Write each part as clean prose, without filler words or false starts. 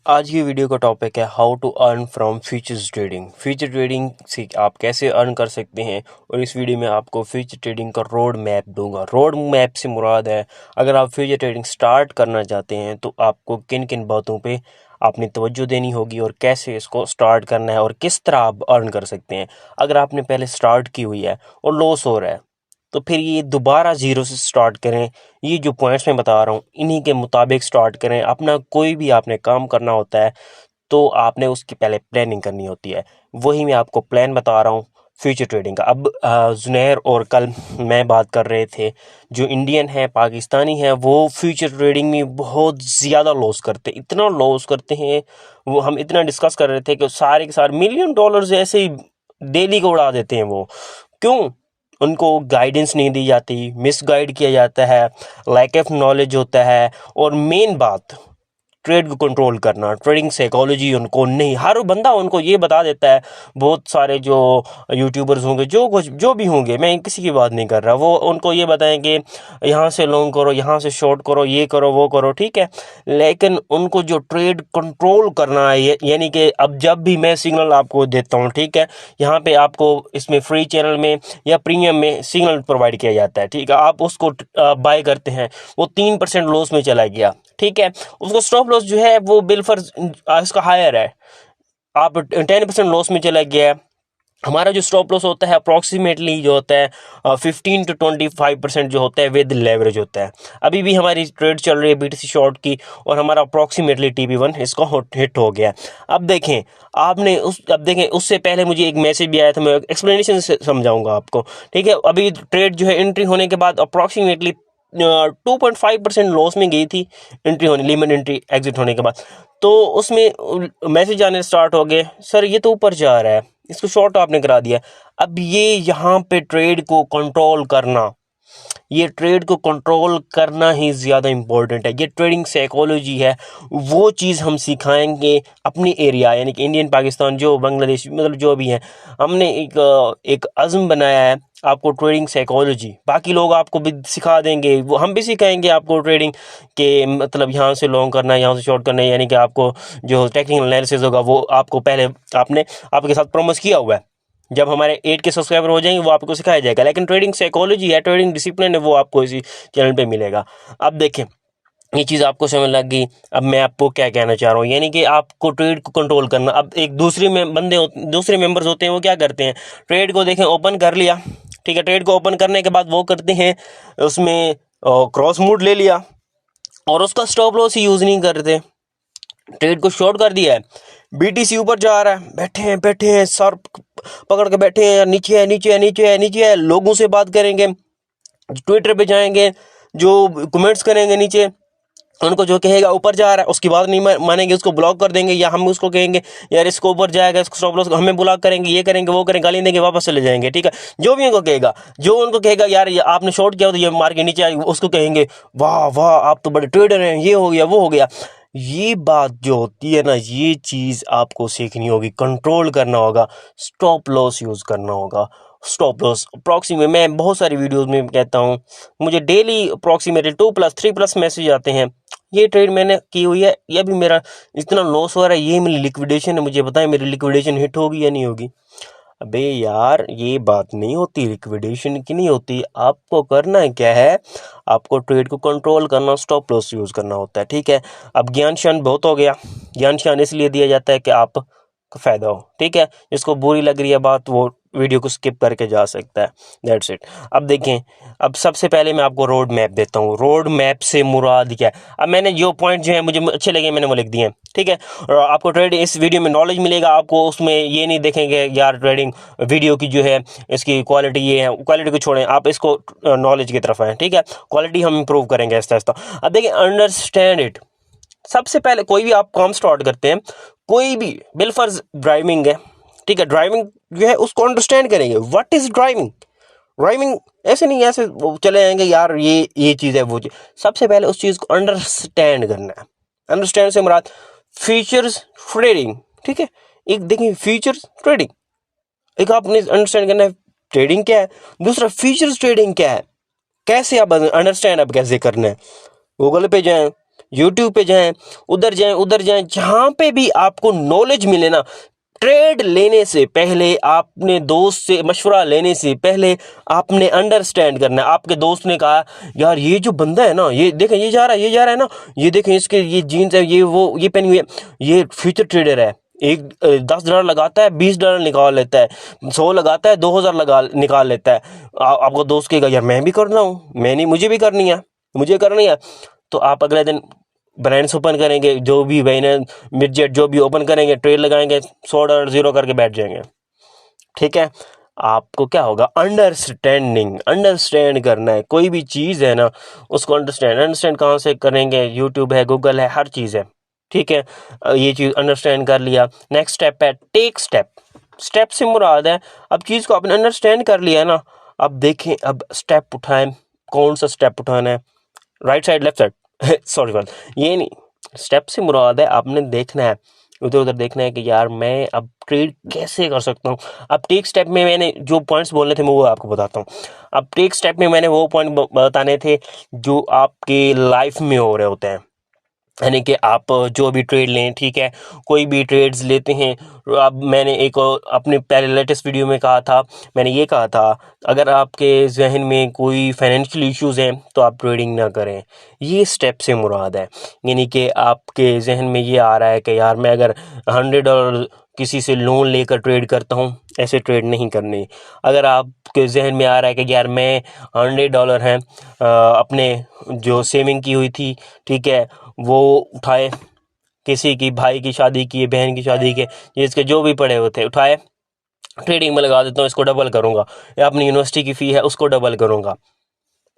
आज की वीडियो का टॉपिक है how to earn from futures trading. Future trading से आप कैसे अर्न कर सकते हैं और इस वीडियो में आपको फ्यूचर ट्रेडिंग का रोड मैप दूंगा। रोड मैप से मुराद है अगर आप फ्यूचर ट्रेडिंग स्टार्ट करना चाहते हैं तो आपको किन किन बातों पे आपने तवज्जो देनी होगी और कैसे इसको स्टार्ट करना है और किस तरह आप अर्न कर सकते हैं। अगर आपने पहले स्टार्ट की हुई है और लॉस हो रहा है तो फिर ये दोबारा ज़ीरो से स्टार्ट करें। ये जो पॉइंट्स मैं बता रहा हूँ इन्हीं के मुताबिक स्टार्ट करें। अपना कोई भी आपने काम करना होता है तो आपने उसकी पहले प्लानिंग करनी होती है। वही मैं आपको प्लान बता रहा हूँ फ्यूचर ट्रेडिंग का। अब जुनैर और कल मैं बात कर रहे थे, जो इंडियन है पाकिस्तानी है वो फ्यूचर ट्रेडिंग में बहुत ज़्यादा लॉस करते हैं, इतना लॉस करते हैं। वो हम इतना डिस्कस कर रहे थे कि सारे के सारे मिलियन डॉलर्स ऐसे ही डेली को उड़ा देते हैं। वो क्यों? उनको गाइडेंस नहीं दी जाती, मिसगाइड किया जाता है, लैक ऑफ नॉलेज होता है। और मेन बात ट्रेड को कंट्रोल करना, ट्रेडिंग साइकोलॉजी उनको नहीं, हर बंदा उनको ये बता देता है। बहुत सारे जो यूट्यूबर्स होंगे, जो कुछ जो भी होंगे, मैं किसी की बात नहीं कर रहा, वो उनको ये बताएंगे यहाँ से लॉन्ग करो, यहाँ से शॉर्ट करो, ये करो वो करो, ठीक है। लेकिन उनको जो ट्रेड कंट्रोल करना है, यानी कि अब जब भी मैं सिग्नल आपको देता हूँ, ठीक है, यहाँ पे आपको इसमें फ्री चैनल में या प्रीमियम में सिग्नल प्रोवाइड किया जाता है, ठीक है। आप उसको बाय करते हैं, वो 3% लॉस में चला गया, ठीक है। उसको स्टॉप लॉस जो है वो बिलफर इसका हायर है, आप 10% लॉस में चला गया है। हमारा जो स्टॉप लॉस होता है अप्रॉक्सीमेटली जो होता है 15 to 25% जो होता है विद लेवरेज होता है। अभी भी हमारी ट्रेड चल रही है बीटीसी शॉर्ट की और हमारा अप्रॉक्सीमेटली TP1 इसका हिट हो गया। अब देखें, अब देखें उससे पहले मुझे एक मैसेज भी आया था, मैं एक्सप्लेनेशन से समझाऊंगा आपको, ठीक है। अभी ट्रेड जो है एंट्री होने के बाद अप्रॉक्सीमेटली 2.5% लॉस में गई थी एंट्री होने, लिमिट एंट्री एग्जिट होने के बाद। तो उसमें मैसेज आने स्टार्ट हो गए, सर ये तो ऊपर जा रहा है, इसको शॉर्ट आपने करा दिया। अब ये यहाँ पे ट्रेड को कंट्रोल करना, ये ट्रेड को कंट्रोल करना ही ज़्यादा इम्पोर्टेंट है। ये ट्रेडिंग साइकोलॉजी है, वो चीज़ हम सिखाएंगे अपनी एरिया, यानी कि इंडियन, पाकिस्तान, जो बांग्लादेश, मतलब जो भी है, हमने एक अज़्म बनाया है आपको ट्रेडिंग साइकोलॉजी। बाकी लोग आपको भी सिखा देंगे, वो हम भी सिखाएंगे आपको ट्रेडिंग के, मतलब यहाँ से लॉन्ग करना है, यहाँ से शॉर्ट करना है, यानी कि आपको जो टेक्निकल एनालिसिस होगा वो आपको पहले आपने आपके साथ प्रॉमिस किया हुआ है। जब हमारे 8 के सब्सक्राइबर हो जाएंगे वो आपको सिखाया जाएगा। लेकिन ट्रेडिंग साइकोलॉजी है, ट्रेडिंग डिसिप्लिन है, वो आपको इसी चैनल पे मिलेगा। अब देखें, ये चीज़ आपको समझ लग गई। अब मैं आपको क्या कहना चाह रहा हूँ, यानी कि आपको ट्रेड को कंट्रोल करना। अब एक दूसरे मेंबर्स होते हैं, वो क्या करते हैं, ट्रेड को देखें ओपन कर लिया, ठीक है। ट्रेड को ओपन करने के बाद वो करते हैं उसमें क्रॉस मूड ले लिया और उसका स्टॉप लॉस ही यूज़ नहीं करते, ट्रेड को शॉर्ट कर दिया है। बीटीसी ऊपर जा रहा है, बैठे हैं सर पकड़ के बैठे हैं, नीचे है, नीचे है, नीचे है, नीचे है। लोगों से बात करेंगे, ट्विटर पे जाएंगे, जो कमेंट्स करेंगे नीचे, उनको जो कहेगा ऊपर जा रहा है उसकी बात नहीं मानेंगे, उसको ब्लॉक कर देंगे, या हम उसको कहेंगे यार इसको ऊपर जाएगा, इसको स्टॉप लॉस, हमें ब्लॉक करेंगे, ये करेंगे वो करेंगे, गाली देंगे, वापस चले जाएंगे, ठीक है। जो भी उनको कहेगा, जो उनको कहेगा यार ये आपने शॉर्ट किया तो ये मार के नीचे आएगा, उसको कहेंगे वाह वाह आप तो बड़े ट्रेडर हैं, ये हो गया वो हो गया। ये बात जो होती है ना, ये चीज़ आपको सीखनी होगी, कंट्रोल करना होगा, स्टॉप लॉस यूज़ करना होगा। स्टॉप लॉस अप्रॉक्सीमेट, मैं बहुत सारी वीडियोस में कहता हूँ, मुझे डेली अप्रॉक्सीमेटली 2+, 3+ मैसेज आते हैं, ये ट्रेड मैंने की हुई है, ये भी मेरा इतना लॉस हो रहा है, ये मेरी लिक्विडेशन है, मुझे बताएं मेरी लिक्विडेशन हिट होगी या नहीं होगी। अबे यार ये बात नहीं होती, लिक्विडेशन की नहीं होती। आपको करना है क्या है, आपको ट्रेड को कंट्रोल करना, स्टॉप लॉस यूज़ करना होता है, ठीक है। अब ज्ञान शान बहुत हो गया, ज्ञान शान इसलिए दिया जाता है कि आप का फ़ायदा हो, ठीक है। जिसको बुरी लग रही है बात वो वीडियो को स्किप करके जा सकता है, दैट्स इट। अब देखें, अब सबसे पहले मैं आपको रोड मैप देता हूँ। रोड मैप से मुराद क्या है, अब मैंने जो पॉइंट जो है मुझे अच्छे लगे मैंने वो लिख दिए हैं, ठीक है। और आपको ट्रेड इस वीडियो में नॉलेज मिलेगा, आपको उसमें ये नहीं देखेंगे यार ट्रेडिंग वीडियो की जो है इसकी क्वालिटी ये है, क्वालिटी को छोड़ें, आप इसको नॉलेज की तरफ आएँ, ठीक है। क्वालिटी हम इंप्रूव करेंगे आहिस्ता आहिस्ता। अब देखिए, अंडरस्टैंड इट। सबसे पहले कोई भी आप काम स्टार्ट करते हैं, कोई भी बिलफर्ज ड्राइविंग है, ठीक है, ड्राइविंग जो है उसको अंडरस्टैंड करेंगे, व्हाट इज ड्राइविंग। ड्राइविंग ऐसे नहीं ऐसे वो चले जाएंगे यार ये चीज़ है वो चीज़। सबसे पहले उस चीज़ को अंडरस्टैंड करना है। अंडरस्टैंड से मुराद फीचर्स ट्रेडिंग, ठीक है। एक देखिए फीचर्स ट्रेडिंग, एक आपने अंडरस्टैंड करना है ट्रेडिंग क्या है, दूसरा फीचर्स ट्रेडिंग क्या है, कैसे आप अंडरस्टैंड आप कैसे करना है। गूगल पे जाएं, यूट्यूब पे जाएं, उधर जाएं, जहाँ पे भी आपको नॉलेज मिले ना, ट्रेड लेने से पहले, आपने दोस्त से मशवरा लेने से पहले आपने अंडरस्टैंड करना है। आपके दोस्त ने कहा यार ये जो बंदा है ना, ये देखें ये जा रहा है ना, ये देखें इसके ये जीन्स है, ये वो ये पहनी हुई है, ये फ्यूचर ट्रेडर है, एक $10 लगाता है, $20 निकाल लेता है, 100 लगाता है, 2000 निकाल लेता है। आपको दोस्त कहेगा यार मैं भी करना हूँ, मैं नहीं, मुझे भी करनी है, मुझे करनी है। तो आप अगले दिन ब्रांड्स ओपन करेंगे, जो भी बैनर मिडजेट जो भी ओपन करेंगे, ट्रेड लगाएंगे, $100 जीरो करके बैठ जाएंगे। ठीक है, आपको क्या होगा, अंडरस्टैंड करना है। कोई भी चीज़ है ना, उसको अंडरस्टैंड कहाँ से करेंगे, यूट्यूब है, गूगल है, हर चीज़ है। ठीक है, ये चीज़ अंडरस्टैंड कर लिया। नेक्स्ट स्टेप है टेक स्टेप। स्टेप से मुराद है, अब चीज़ को आपने अंडरस्टैंड कर लिया ना, अब देखें, अब स्टेप उठाएं, कौन सा स्टेप उठाना है, right side left side sorry बात ये नहीं, स्टेप से मुराद है आपने देखना है, उधर उधर देखना है कि यार मैं अब ट्रेड कैसे कर सकता हूँ। अब टेक स्टेप में मैंने जो पॉइंट्स बोलने थे मैं वो आपको बताता हूँ। अब टेक स्टेप में मैंने वो पॉइंट बताने थे जो आपके लाइफ में हो रहे होते हैं, यानी कि आप जो भी ट्रेड लें, ठीक है, कोई भी ट्रेड्स लेते हैं। अब मैंने एक अपने पहले लेटेस्ट वीडियो में कहा था, मैंने ये कहा था, अगर आपके जहन में कोई फाइनेंशियल इश्यूज़ हैं तो आप ट्रेडिंग ना करें। ये स्टेप से मुराद है, यानी कि आपके जहन में ये आ रहा है कि यार मैं अगर $100 किसी से लोन लेकर ट्रेड करता हूँ, ऐसे ट्रेड नहीं करनी। अगर आपके जहन में आ रहा है कि यार मैं $100 हैं अपने जो सेविंग की हुई थी, ठीक है, वो उठाए, किसी की भाई की शादी की, बहन की शादी के, जिसके जो भी पड़े हुए थे उठाए, ट्रेडिंग में लगा देता हूँ, इसको डबल करूँगा, या अपनी यूनिवर्सिटी की फ़ी है उसको डबल करूँगा।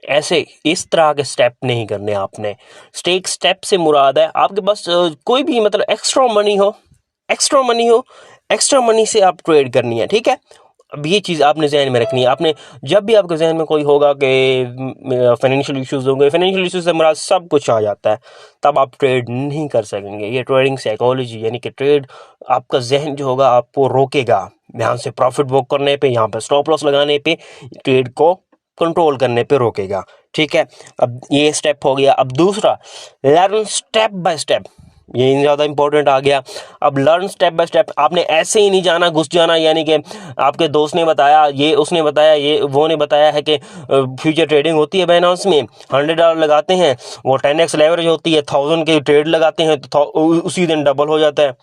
ऐसे इस तरह के स्टेप नहीं करने आपने। स्टेक स्टेप से मुराद है आपके पास कोई भी मतलब एक्स्ट्रा मनी से आप ट्रेड करनी है। ठीक है, अब ये चीज़ आपने जहन में रखनी है। आपने जब भी आपके जहन में कोई होगा कि फाइनेंशियल इश्यूज होंगे, फाइनेंशियल इश्यूज से मुराद सब कुछ आ जाता है, तब आप ट्रेड नहीं कर सकेंगे। ये ट्रेडिंग साइकोलॉजी, यानी कि ट्रेड, आपका जहन जो होगा आपको रोकेगा, यहाँ से प्रॉफिट बुक करने पे, यहाँ पर स्टॉप लॉस लगाने पे, ट्रेड को कंट्रोल करने पे रोकेगा। ठीक है, अब ये स्टेप हो गया। अब दूसरा, लर्न स्टेप बाय स्टेप, ये ज़्यादा इंपॉर्टेंट आ गया। अब लर्न स्टेप बाय स्टेप, आपने ऐसे ही नहीं जाना, घुस जाना, यानी कि आपके दोस्त ने बताया, ये उसने बताया, ये वो ने बताया है कि फ्यूचर ट्रेडिंग होती है बाइनेंस में, $100 लगाते हैं, वो 10x लेवरेज होती है, 1000 के ट्रेड लगाते हैं तो उसी दिन डबल हो जाता है।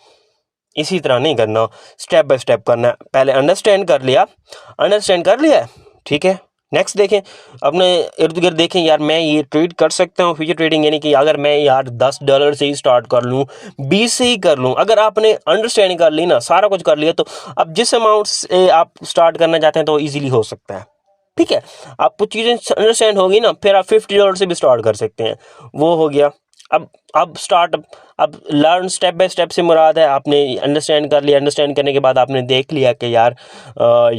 इसी तरह नहीं करना, स्टेप बाय स्टेप करना है। पहले अंडरस्टैंड कर लिया, ठीक है, नेक्स्ट देखें, अपने इर्द गिर्द देखें, यार मैं ये ट्रेड कर सकता हूँ फ्यूचर ट्रेडिंग, यानी कि अगर मैं यार $10 से ही स्टार्ट कर लूँ, 20 से ही कर लूँ, अगर आपने अंडरस्टैंड कर ली ना, सारा कुछ कर लिया, तो अब जिस अमाउंट से आप स्टार्ट करना चाहते हैं तो ईजिली हो सकता है। ठीक है, आपको चीज़ें अंडरस्टैंड होगी ना, फिर आप $50 से भी स्टार्ट कर सकते हैं, वो हो गया। अब लर्न स्टेप बाय स्टेप से मुराद है आपने अंडरस्टैंड कर लिया, अंडरस्टैंड करने के बाद आपने देख लिया कि यार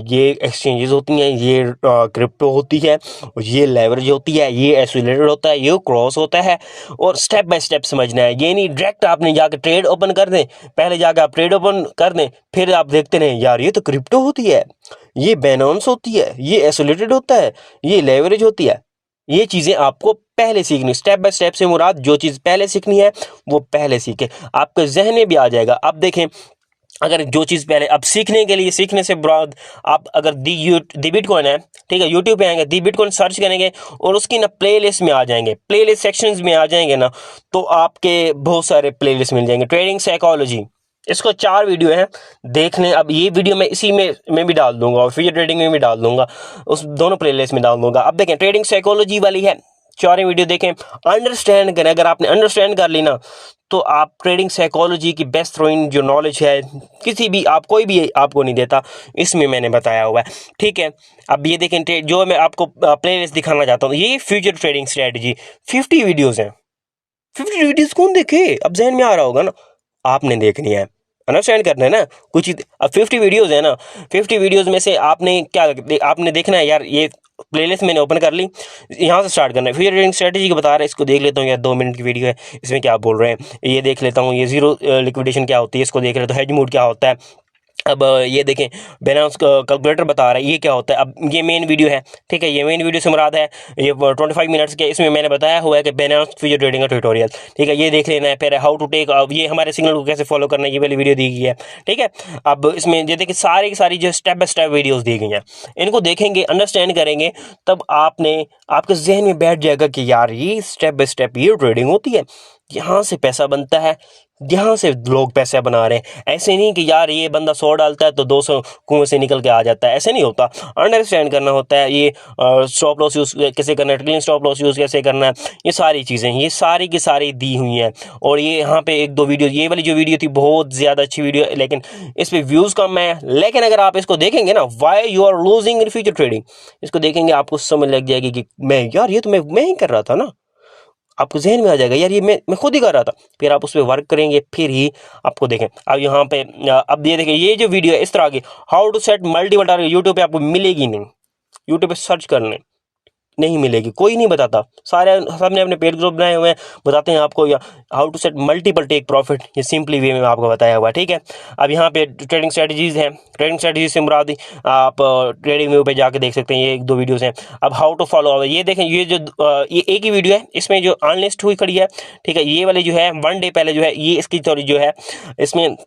ये एक्सचेंजेस होती हैं, ये क्रिप्टो होती है, ये लेवरेज होती है, ये एसोसिएटेड होता है, ये क्रॉस होता है, और स्टेप बाय स्टेप समझना है। ये नहीं डायरेक्ट आपने जाकर ट्रेड ओपन कर दें, पहले जाकर आप ट्रेड ओपन कर दें, फिर आप देखते रहें यार ये तो क्रिप्टो होती है, ये बाइनेंस होती है, ये एसोसिएटेड होता है, ये लेवरेज होती है। ये चीज़ें आपको पहले सीखनी, स्टेप बाय स्टेप से मुराद जो चीज़ पहले सीखनी है वो पहले सीखें, आपके जहन में भी आ जाएगा। अब देखें, अगर जो चीज़ पहले, अब सीखने के लिए, सीखने से मुराद, आप अगर दी बिटकॉइन है, ठीक है, यूट्यूब पे आएंगे, दी बिटकॉइन सर्च करेंगे और उसकी ना प्लेलिस्ट में आ जाएंगे, प्लेलिस्ट सेक्शंस में आ जाएंगे ना, तो आपके बहुत सारे प्लेलिस्ट मिल जाएंगे। ट्रेडिंग साइकोलॉजी, इसको 4 वीडियो हैं, देख लें। अब ये वीडियो मैं इसी में भी डाल दूंगा और फ्यूचर ट्रेडिंग में भी डाल दूंगा, उस दोनों प्लेलिस्ट में डाल दूंगा। अब देखें, ट्रेडिंग साइकोलॉजी वाली है, 4 वीडियो देखें, अंडरस्टैंड करें। अगर आपने अंडरस्टैंड कर ली ना, तो आप ट्रेडिंग साइकोलॉजी की बेस्ट थ्रोइंग जो नॉलेज है, किसी भी कोई भी आपको नहीं देता, इसमें मैंने बताया हुआ है। ठीक है, अब ये देखें, जो मैं आपको प्लेलिस्ट दिखाना चाहता हूँ, ये फ्यूचर ट्रेडिंग स्ट्रेटजी 50 वीडियोज़ हैं। 50 वीडियोज़ कौन देखे? अब जहन में आ रहा होगा ना, आपने देखनी है, अंडरस्टैंड करना है ना कुछ। अब 50 वीडियोज़ है ना, 50 वीडियोज़ में से आपने आपने देखना है, यार ये प्लेलिस्ट मैंने ओपन कर ली, यहाँ से स्टार्ट करना है। फ्यूचर ट्रेडिंग स्ट्रेटजी को बता रहा है, इसको देख लेता हूँ, यार 2 मिनट की वीडियो है, इसमें क्या बोल रहे हैं ये देख लेता हूँ। ये जीरो लिक्विडेशन क्या होती है इसको देख लेता हूँ, हेज मोड क्या होता है, अब ये देखें, बैलेंस कैलकुलेटर बता रहा है ये क्या होता है। अब ये मेन वीडियो है, ठीक है, ये मेन वीडियो से मुराद है ये 25 मिनट्स के, इसमें मैंने बताया हुआ है कि बैलेंस फ्यूचर ट्रेडिंग का ट्यूटोरियल, ठीक है, ये देख लेना है। फिर हाउ टू टेक, ये हमारे सिग्नल को कैसे फॉलो करना है, ये वाली वीडियो दी गई है, ठीक है। अब इसमें ये देखिए सारी की सारी जो स्टेप बाय स्टेप वीडियोज़ दी गई हैं, इनको देखेंगे, अंडरस्टैंड करेंगे, तब आपके जहन में बैठ जाएगा कि यार ये स्टेप बाय स्टेप ये ट्रेडिंग होती है, यहाँ से पैसा बनता है, यहाँ से लोग पैसा बना रहे हैं। ऐसे नहीं कि यार ये बंदा 100 डालता है तो 200 कुएं से निकल के आ जाता है, ऐसे नहीं होता। अंडरस्टैंड करना होता है, ये स्टॉप लॉस यूज़ कैसे करना है, ट्रेलिंग स्टॉप लॉस यूज़ कैसे करना है, ये सारी चीज़ें, ये सारी की सारी दी हुई हैं। और ये यहाँ पे एक दो वीडियो, ये वाली जो वीडियो थी बहुत ज़्यादा अच्छी वीडियो, लेकिन इस पर व्यूज़ कम है। लेकिन अगर आप इसको देखेंगे ना, why you are losing in future trading, इसको देखेंगे आपको समझ लग जाएगी कि मैं यार ये तो मैं ही कर रहा था ना, आपको जहन में आ जाएगा यार ये मैं खुद ही कर रहा था। फिर आप उस पर वर्क करेंगे, फिर ही आपको देखें। अब यहाँ पे अब ये देखें, ये जो वीडियो है इस तरह की, how to set multiple target, YouTube पे आपको मिलेगी नहीं, यूट्यूब पे सर्च करने नहीं मिलेगी, कोई नहीं बताता, सारे सबने अपने पेड ग्रुप बनाए हुए हैं, बताते हैं आपको या how to set multiple take profit, ये सिंपली वे में आपको बताया हुआ है, ठीक है। अब यहाँ पे ट्रेडिंग स्ट्रेटजीज हैं, ट्रेडिंग स्ट्रेटजीज से मुराद आप ट्रेडिंग व्यू पे जाके देख सकते हैं, ये एक दो वीडियोस हैं। अब हाउ टू फॉलो, ये देखें, ये जो ये एक ही वीडियो है, इसमें जो अनलिस्ट हुई खड़ी है, ठीक है, ये वाली जो है 1 डे पहले जो है, ये इसकी थोड़ी जो है, इसमें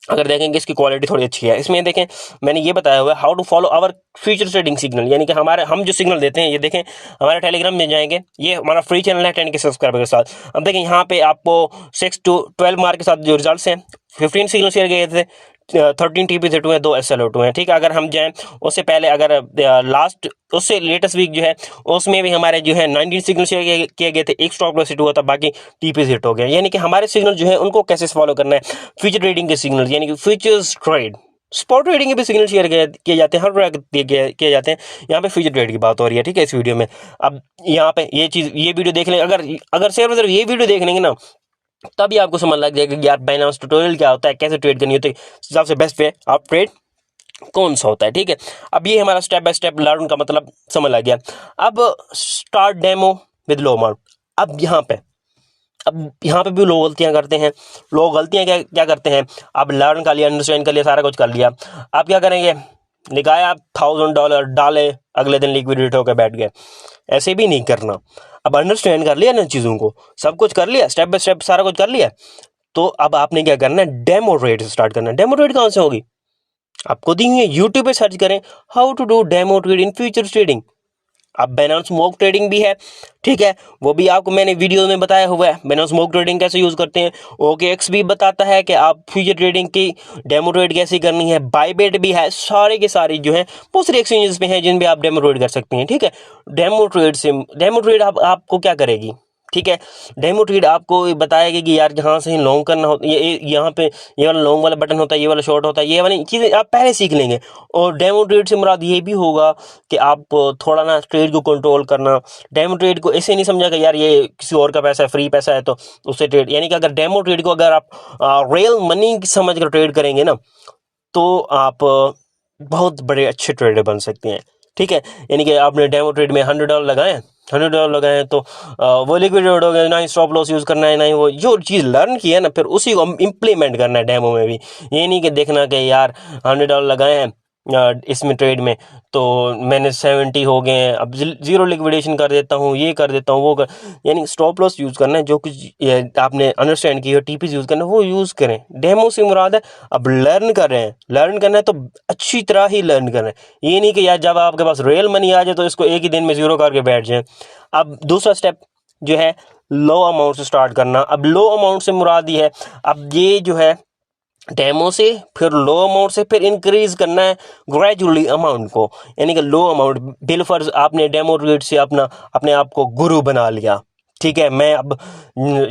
अगर देखेंगे इसकी क्वालिटी थोड़ी अच्छी है। इसमें देखें मैंने ये बताया हुआ है how to follow our future trading signal, यानी कि हम जो सिग्नल देते हैं, ये देखें हमारे टेलीग्राम में जाएंगे, ये हमारा फ्री चैनल है 10 के सब्सक्राइबर के साथ। अब देखें यहाँ पे आपको 6 to 12 मार्क के साथ जो रिजल्ट्स हैं, 15 सिग्नल शेयर किए थे, 13 TP-Z2 हैं, 2 SLO2 हैं, ठीक है। अगर हम जाएं उससे पहले, अगर लास्ट उससे लेटेस्ट वीक जो है उसमें भी हमारे जो है 19 सिग्नल शेयर किए गए थे, एक स्टॉप लॉस हिट हुआ था, बाकी टीपी हिट हो गया। यानी कि हमारे सिग्नल जो है उनको कैसे फॉलो करना है, फ्यूचर ट्रेडिंग के सिग्नल, यानी कि फ्यूचर्स ट्रेड, स्पॉट ट्रेडिंग के भी सिग्नल शेयर किए जाते हैं, हर तरह किए जाते हैं। यहाँ पे फ्यूचर ट्रेड की बात हो रही है, ठीक है, इस वीडियो में। अब यहाँ पे ये चीज़, ये वीडियो देख लें, अगर सिर्फ ये वीडियो देख लेंगे ना, तभी आपको समझ लग जाएगा कि यार बाइनेंस ट्यूटोरियल क्या होता है, कैसे ट्रेड करनी होती है, सबसे बेस्ट वे आप ट्रेड कौन सा होता है, ठीक है। अब ये हमारा स्टेप बाय स्टेप लर्न का मतलब समझ लग गया। अब start demo with low amount. अब यहाँ पे भी लोग गलतियाँ करते हैं। लोग गलतियाँ क्या करते हैं, अब लर्न कर लिया, अंडरस्टैंड कर लिया, सारा कुछ कर लिया, अब क्या करेंगे, निकाया $1000 डाले, अगले दिन लिक्विडेट होकर बैठ गए। ऐसे भी नहीं करना। अब अंडरस्टैंड कर लिया ना चीज़ों को, सब कुछ कर लिया, स्टेप बाय स्टेप सारा कुछ कर लिया, तो अब आपने क्या करना है, डेमो ट्रेड स्टार्ट करना है। डेमो ट्रेड कहाँ से होगी, आपको दी हुई है, यूट्यूब पे सर्च करें how to do demo trade in future trading. अब बाइनेंस स्मोक ट्रेडिंग भी है, ठीक है, वो भी आपको मैंने वीडियो में बताया हुआ है, बाइनेंस स्मोक ट्रेडिंग कैसे यूज़ करते हैं। OKX भी बताता है कि आप फ्यूचर ट्रेडिंग की डेमो ट्रेड कैसे करनी है। बाईबेट भी है, सारे के सारे जो है बहुत सारे एक्सचेंजेस पे हैं जिन पे आप डेमो ट्रेड कर सकते हैं, ठीक है। डेमो ट्रेड आपको क्या करेगी, ठीक है, डेमो ट्रेड आपको बताएगी कि यार जहाँ से लॉन्ग करना होता है, ये यहाँ पे ये वाला लॉन्ग वाला बटन होता है, ये वाला शॉर्ट होता है, ये वाली चीज़ें आप पहले सीख लेंगे। और डेमो ट्रेड से मुराद ये भी होगा कि आप थोड़ा ना ट्रेड को कंट्रोल करना। डेमो ट्रेड को ऐसे नहीं समझा कि यार ये किसी और का पैसा है, फ्री पैसा है तो उससे ट्रेड, यानी कि अगर डेमो ट्रेड को अगर आप रियल मनी समझ कर ट्रेड करेंगे ना, तो आप बहुत बड़े अच्छे ट्रेडर बन सकते हैं, ठीक है। यानी कि आपने डेमो ट्रेड में $100 लगाए, $100 लगाए तो वो लिक्विडेट हो गया, ना ही स्टॉप लॉस यूज़ करना है, ना ही वो जो चीज़ लर्न की है ना, फिर उसी को इम्प्लीमेंट करना है डेमो में भी। ये नहीं कि देखना कि यार $100 लगाए हैं इसमें ट्रेड में, तो मैंने 70 हो गए हैं, अब जीरो लिक्विडेशन कर देता हूँ, ये कर देता हूँ, वो कर, यानी स्टॉप लॉस यूज़ करना है। जो कुछ आपने अंडरस्टैंड किया, टीपीस यूज़ करना है, वो यूज़ करें। डेमो से मुराद है अब लर्न कर रहे हैं, लर्न करना है तो अच्छी तरह ही लर्न करना है। ये नहीं कि यार जब आपके पास रियल मनी आ जाए तो इसको एक ही दिन में जीरो करके बैठ जाए। अब दूसरा स्टेप जो है लो अमाउंट से स्टार्ट करना। अब लो अमाउंट से मुराद ही है, अब ये जो है डेमो से फिर लो अमाउंट से फिर इंक्रीज करना है ग्रेजुअली अमाउंट को, यानी कि लो अमाउंट बिलफर्ज आपने डेमो ट्रेड से अपने आप को गुरु बना लिया, ठीक है, मैं अब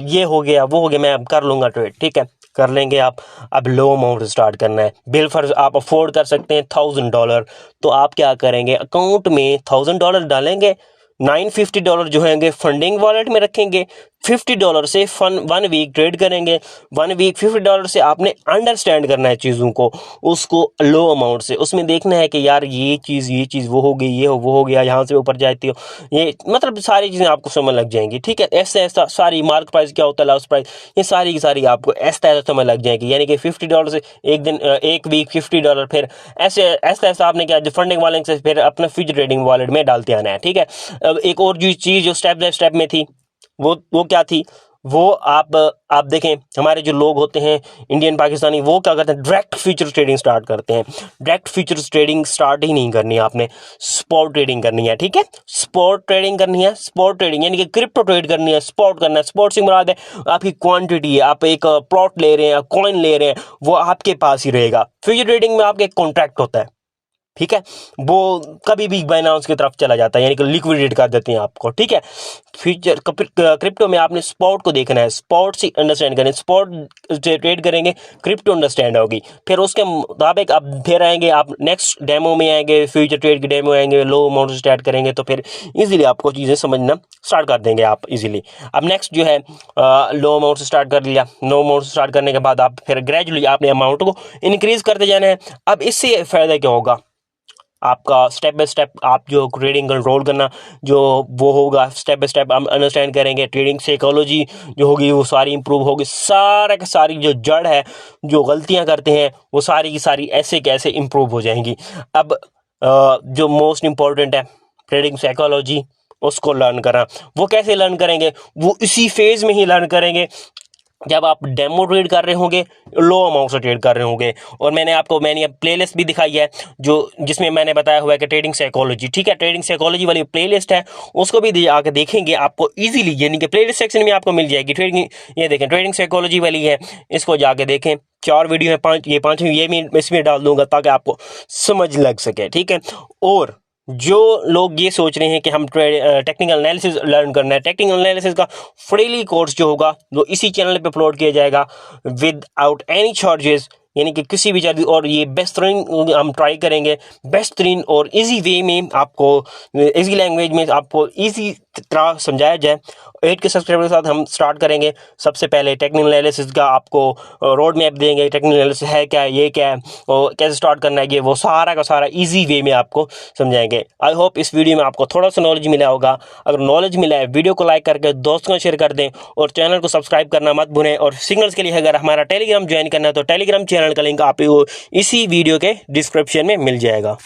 ये हो गया वो हो गया, मैं अब कर लूँगा ट्रेड, ठीक है, कर लेंगे आप। अब लो अमाउंट स्टार्ट करना है, बिलफर्ज आप अफोर्ड कर सकते हैं $1000, तो आप क्या करेंगे, अकाउंट में $1000 डालेंगे, $950 जो हैंगे फंडिंग वॉलेट में रखेंगे, $50 से 1 वीक ट्रेड करेंगे। 1 वीक $50 से आपने अंडरस्टैंड करना है चीज़ों को, उसको लो अमाउंट से उसमें देखना है कि यार ये चीज़ वो हो गई, ये वो हो गया, यहाँ से ऊपर जाती हो, ये मतलब सारी चीज़ें आपको समझ लग जाएंगी। ठीक है, ऐसे ऐसा सारी मार्क प्राइस क्या होता है, लास्ट प्राइस, ये सारी की सारी आपको ऐसा समझ लग जाएगी। यानी कि $50 से एक दिन एक वीक $50, फिर ऐसे ऐसा आपने क्या जो फंडिंग वॉलेट से फिर अपना फ्यूचर ट्रेडिंग वॉलेट में डालते आना है। ठीक है, अब एक और जो चीज़ जो स्टेप बाय स्टेप में थी वो क्या थी, वो आप देखें, हमारे जो लोग होते हैं इंडियन पाकिस्तानी, वो क्या करते हैं, डायरेक्ट फ्यूचर्स ट्रेडिंग स्टार्ट करते हैं। डायरेक्ट फ्यूचर्स ट्रेडिंग स्टार्ट ही नहीं करनी है आपने, स्पॉट ट्रेडिंग करनी है। ठीक है, स्पॉट ट्रेडिंग करनी है, स्पॉट ट्रेडिंग यानी कि क्रिप्टो ट्रेड करनी है, स्पॉट करना है। स्पॉट से मुराद है आपकी क्वांटिटी है, आप एक प्लॉट ले रहे हैं, कॉइन ले रहे हैं, वो आपके पास ही रहेगा। फ्यूचर ट्रेडिंग में आपका एक कॉन्ट्रैक्ट होता है, ठीक है, वो कभी भी बाइनांस की तरफ चला जाता है, यानी कि लिक्विडेट कर देते हैं आपको। ठीक है, फ्यूचर क्रिप्टो में आपने स्पॉट को देखना है, स्पॉट से अंडरस्टैंड करें, स्पॉट ट्रेड करेंगे, क्रिप्टो अंडरस्टैंड होगी, फिर उसके मुताबिक आप फिर आएंगे, आप नेक्स्ट डेमो में आएंगे, फ्यूचर ट्रेड के डेमो आएंगे, लो अमाउंट से स्टार्ट करेंगे, तो फिर इजीली आपको चीज़ें समझना स्टार्ट कर देंगे आप इजीली। अब नेक्स्ट जो है लो अमाउंट से स्टार्ट कर लिया, लो अमाउंट से स्टार्ट करने के बाद आप फिर ग्रेजुअली आपने अमाउंट को इंक्रीज करते जाना है। अब इससे फ़ायदा क्या होगा, आपका स्टेप बाय स्टेप आप जो ट्रेडिंग कंट्रोल करना जो वो होगा, स्टेप बाय स्टेप हम अंडरस्टैंड करेंगे, ट्रेडिंग साइकोलॉजी जो होगी वो सारी इंप्रूव होगी, सारा का सारी जो जड़ है, जो गलतियां करते हैं वो सारी की सारी ऐसे कैसे इंप्रूव हो जाएंगी। अब जो मोस्ट इम्पॉर्टेंट है ट्रेडिंग साइकोलॉजी, उसको लर्न करना। वो कैसे लर्न करेंगे, वो इसी फेज में ही लर्न करेंगे जब आप डेमो ट्रेड कर रहे होंगे, लो अमाउंट से ट्रेड कर रहे होंगे। और मैंने प्लेलिस्ट भी दिखाई है जो जिसमें मैंने बताया हुआ है कि ट्रेडिंग साइकोलॉजी। ठीक है, ट्रेडिंग साइकोलॉजी वाली प्लेलिस्ट है, उसको भी आके देखेंगे, आपको इजीली यानी कि प्लेलिस्ट सेक्शन में आपको मिल जाएगी ट्रेडिंग। ये देखें ट्रेडिंग साइकोलॉजी वाली है, इसको जाके देखें। 4 वीडियो है, 5 ये 5वीं ये मैं इसमें डाल दूंगा ताकि आपको समझ लग सके। ठीक है, और जो लोग ये सोच रहे हैं कि हम टेक्निकल एनालिसिस लर्न करना है, टेक्निकल एनालिसिस का फ्रीली कोर्स जो होगा वो इसी चैनल पे अपलोड किया जाएगा विदाउट एनी चार्जेस, यानी कि किसी भी चार्ज। और ये बेहतरीन हम ट्राई करेंगे, बेहतरीन और इजी वे में आपको, इजी लैंग्वेज में आपको इजी तरह समझाया जाए। 8 के सब्सक्राइबर के साथ हम स्टार्ट करेंगे। सबसे पहले टेक्निकल एनालिसिस का आपको रोड मैप देंगे, टेक्निकल एनालिसिस है क्या, ये क्या है और कैसे स्टार्ट करना है, ये वो सारा का सारा इजी वे में आपको समझाएंगे। आई होप इस वीडियो में आपको थोड़ा सा नॉलेज मिला होगा। अगर नॉलेज मिला है, वीडियो को लाइक करके दोस्तों को शेयर कर दें और चैनल को सब्सक्राइब करना मत भूलें। और सिग्नल्स के लिए अगर हमारा टेलीग्राम ज्वाइन करना है तो टेलीग्राम चैनल का लिंक आपको इसी वीडियो के डिस्क्रिप्शन में मिल जाएगा।